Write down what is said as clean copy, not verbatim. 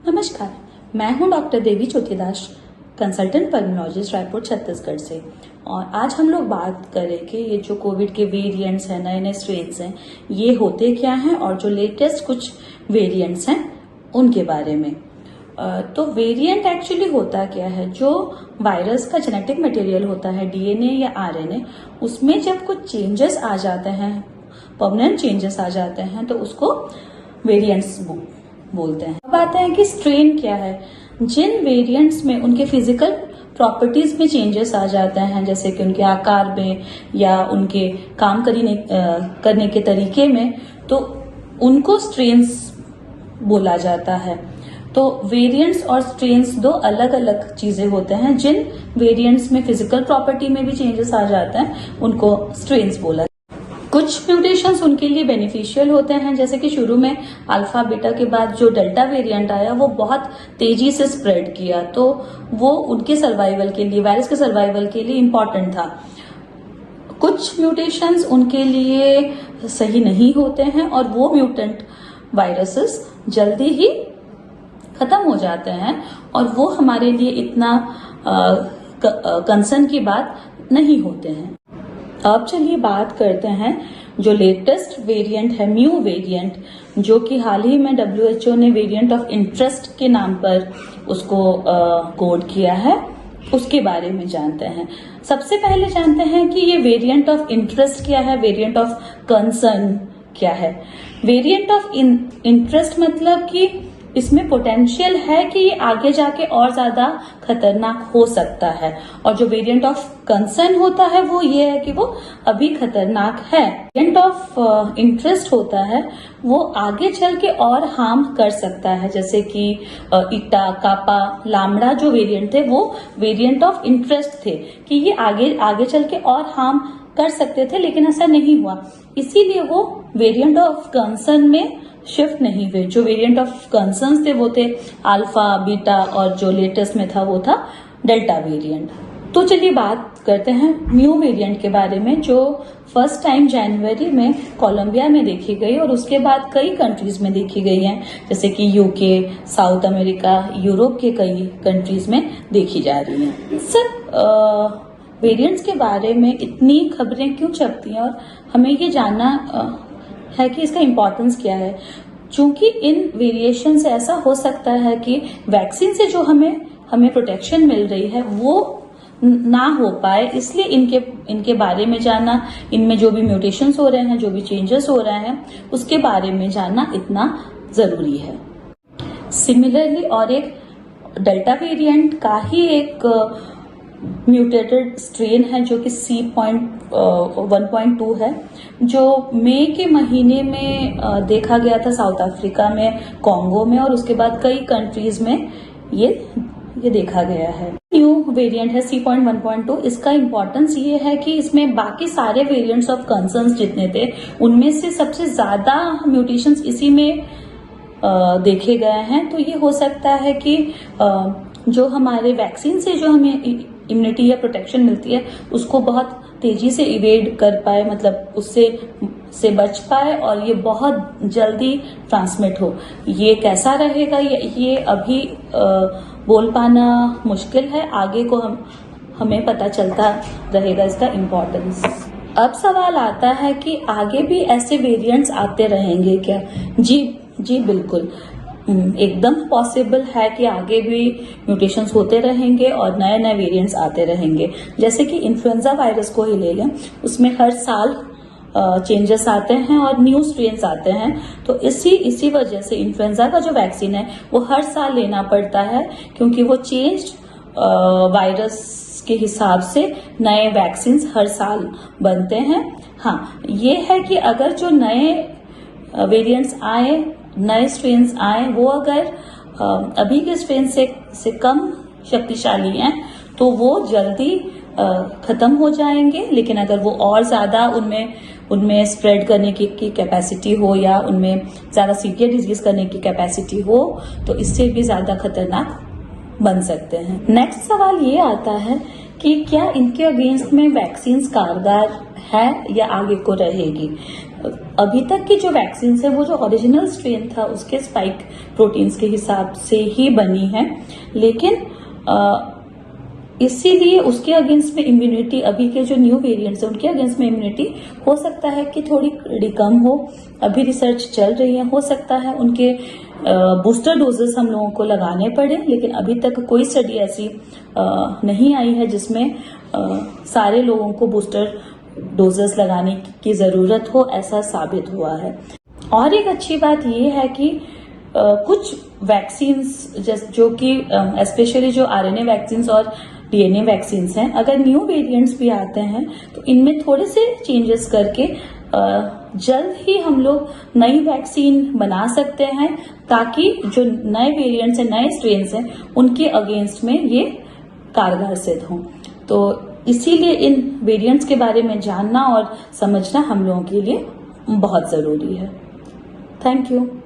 नमस्कार, मैं हूं डॉक्टर देवी ज्योतिदास, कंसल्टेंट पल्मोलॉजिस्ट, रायपुर छत्तीसगढ़ से। और आज हम लोग बात करेंगे ये जो कोविड के वेरिएंट्स हैं, नए नए स्ट्रेन्स हैं, ये होते क्या हैं और जो लेटेस्ट कुछ वेरिएंट्स हैं उनके बारे में। तो वेरिएंट एक्चुअली होता क्या है, जो वायरस का जेनेटिक मटेरियल होता है, डीएनए या आरएनए, उसमें जब कुछ चेंजेस आ जाते हैं, परमानेंट चेंजेस आ जाते हैं, तो उसको वेरिएंट्स बोलते हैं। अब आता है कि स्ट्रेन क्या है। जिन वेरिएंट्स में उनके फिजिकल प्रॉपर्टीज में चेंजेस आ जाते हैं, जैसे कि उनके आकार में या उनके काम करने के तरीके में, तो उनको स्ट्रेन्स बोला जाता है। तो वेरिएंट्स और स्ट्रेन्स दो अलग अलग चीजें होते हैं। जिन वेरिएंट्स में फिजिकल प्रॉपर्टी में भी चेंजेस आ जाते हैं उनको स्ट्रेन्स बोला। कुछ म्यूटेशंस उनके लिए बेनिफिशियल होते हैं, जैसे कि शुरू में अल्फा बीटा के बाद जो डेल्टा वेरिएंट आया वो बहुत तेजी से स्प्रेड किया, तो वो उनके सर्वाइवल के लिए, वायरस के सर्वाइवल के लिए इम्पोर्टेंट था। कुछ म्यूटेशंस उनके लिए सही नहीं होते हैं और वो म्यूटेंट वायरसेस जल्दी ही खत्म हो जाते हैं और वो हमारे लिए इतना कंसर्न की बात नहीं होते हैं। अब चलिए बात करते हैं जो लेटेस्ट वेरिएंट है, म्यू वेरिएंट, जो कि हाल ही में WHO ने वेरिएंट ऑफ इंटरेस्ट के नाम पर उसको कोड किया है, उसके बारे में जानते हैं। सबसे पहले जानते हैं कि ये वेरिएंट ऑफ इंटरेस्ट क्या है, वेरिएंट ऑफ कंसर्न क्या है। वेरिएंट ऑफ इंटरेस्ट मतलब कि इसमें पोटेंशियल है कि ये आगे जाके और ज्यादा खतरनाक हो सकता है, और जो वेरिएंट ऑफ कंसर्न होता है वो ये है कि वो अभी खतरनाक है। वेरिएंट ऑफ इंटरेस्ट होता है वो आगे चल के और हार्म कर सकता है, जैसे कि इटा, कापा, लामड़ा जो वेरिएंट थे वो वेरिएंट ऑफ इंटरेस्ट थे कि ये आगे चल के और हार्म कर सकते थे, लेकिन ऐसा नहीं हुआ, इसीलिए वो वेरिएंट ऑफ कंसर्न में शिफ्ट नहीं हुए। जो वेरिएंट ऑफ कंसर्न थे वो थे अल्फा, बीटा, और जो लेटेस्ट में था वो था डेल्टा वेरिएंट। तो चलिए बात करते हैं म्यू वेरिएंट के बारे में, जो फर्स्ट टाइम जनवरी में कोलंबिया में देखी गई और उसके बाद कई कंट्रीज में देखी गई है, जैसे कि यूके, साउथ अमेरिका, यूरोप के कई कंट्रीज में देखी जा रही है। सर, वेरिएंट्स के बारे में इतनी खबरें क्यों छपती हैं और हमें ये जानना है कि इसका इम्पोर्टेंस क्या है। चूंकि इन वेरिएशन से ऐसा हो सकता है कि वैक्सीन से जो हमें प्रोटेक्शन मिल रही है वो ना हो पाए, इसलिए इनके बारे में जानना, इनमें जो भी म्यूटेशंस हो रहे हैं, जो भी चेंजेस हो रहे हैं, उसके बारे में जानना इतना जरूरी है। सिमिलरली और एक डेल्टा वेरिएंट का ही एक म्यूटेटेड स्ट्रेन है जो कि C.1.2 है, जो मई के महीने में देखा गया था साउथ अफ्रीका में, कॉन्गो में, और उसके बाद कई कंट्रीज में ये देखा गया है। न्यू वेरिएंट है C.1.2। इसका इम्पोर्टेंस ये है कि इसमें बाकी सारे वेरिएंट्स ऑफ कंसर्न्स जितने थे उनमें से सबसे ज्यादा म्यूटेशंस इसी में देखे गए हैं। तो ये हो सकता है कि जो हमारे वैक्सीन से जो हमें इम्यूनिटी या प्रोटेक्शन मिलती है उसको बहुत तेजी से इवेड कर पाए, मतलब उससे बच पाए और ये बहुत जल्दी ट्रांसमिट हो। ये कैसा रहेगा ये अभी बोल पाना मुश्किल है, आगे को हमें पता चलता रहेगा इसका इम्पोर्टेंस। अब सवाल आता है कि आगे भी ऐसे वेरिएंट्स आते रहेंगे क्या? जी बिल्कुल, एकदम पॉसिबल है कि आगे भी म्यूटेशंस होते रहेंगे और नए नए वेरिएंट्स आते रहेंगे। जैसे कि इन्फ्लुएंजा वायरस को ही ले लें, उसमें हर साल चेंजेस आते हैं और न्यू स्ट्रेन्स आते हैं। तो इसी वजह से इन्फ्लुएंजा का जो वैक्सीन है वो हर साल लेना पड़ता है, क्योंकि वो चेंज्ड वायरस के हिसाब से नए वैक्सीन हर साल बनते हैं। हाँ, ये है कि अगर जो नए वेरिएंट्स आए, नए स्ट्रेन्स आए, वो अगर अभी के स्ट्रेन से कम शक्तिशाली हैं तो वो जल्दी खत्म हो जाएंगे, लेकिन अगर वो और ज्यादा उनमें स्प्रेड करने की कैपेसिटी हो या उनमें ज्यादा सीवियर डिजीज करने की कैपेसिटी हो तो इससे भी ज्यादा खतरनाक बन सकते हैं। नेक्स्ट सवाल ये आता है कि क्या इनके अगेंस्ट में वैक्सीन कारगर है या आगे को रहेगी। अभी तक की जो वैक्सीन है वो जो ओरिजिनल स्ट्रेन था उसके स्पाइक प्रोटीन्स के हिसाब से ही बनी है, लेकिन इसीलिए उसके अगेंस्ट में इम्यूनिटी, अभी के जो न्यू वेरिएंट्स है उनके अगेंस्ट में इम्यूनिटी हो सकता है कि थोड़ी कम हो। अभी रिसर्च चल रही है, हो सकता है उनके बूस्टर डोजेस हम लोगों को लगाने पड़े, लेकिन अभी तक कोई स्टडी ऐसी नहीं आई है जिसमें सारे लोगों को बूस्टर डोजेस लगाने की जरूरत हो, ऐसा साबित हुआ है। और एक अच्छी बात यह है कि कुछ वैक्सीन्स जो कि स्पेशली जो आरएनए वैक्सीन्स और डीएनए वैक्सीन्स हैं, अगर न्यू वेरिएंट्स भी आते हैं तो इनमें थोड़े से चेंजेस करके जल्द ही हम लोग नई वैक्सीन बना सकते हैं, ताकि जो नए वेरिएंट्स हैं, नए स्ट्रेन्स हैं, उनके अगेंस्ट में ये कारगर सिद्ध हों। तो इसीलिए इन वेरिएंट्स के बारे में जानना और समझना हम लोगों के लिए बहुत जरूरी है। Thank you.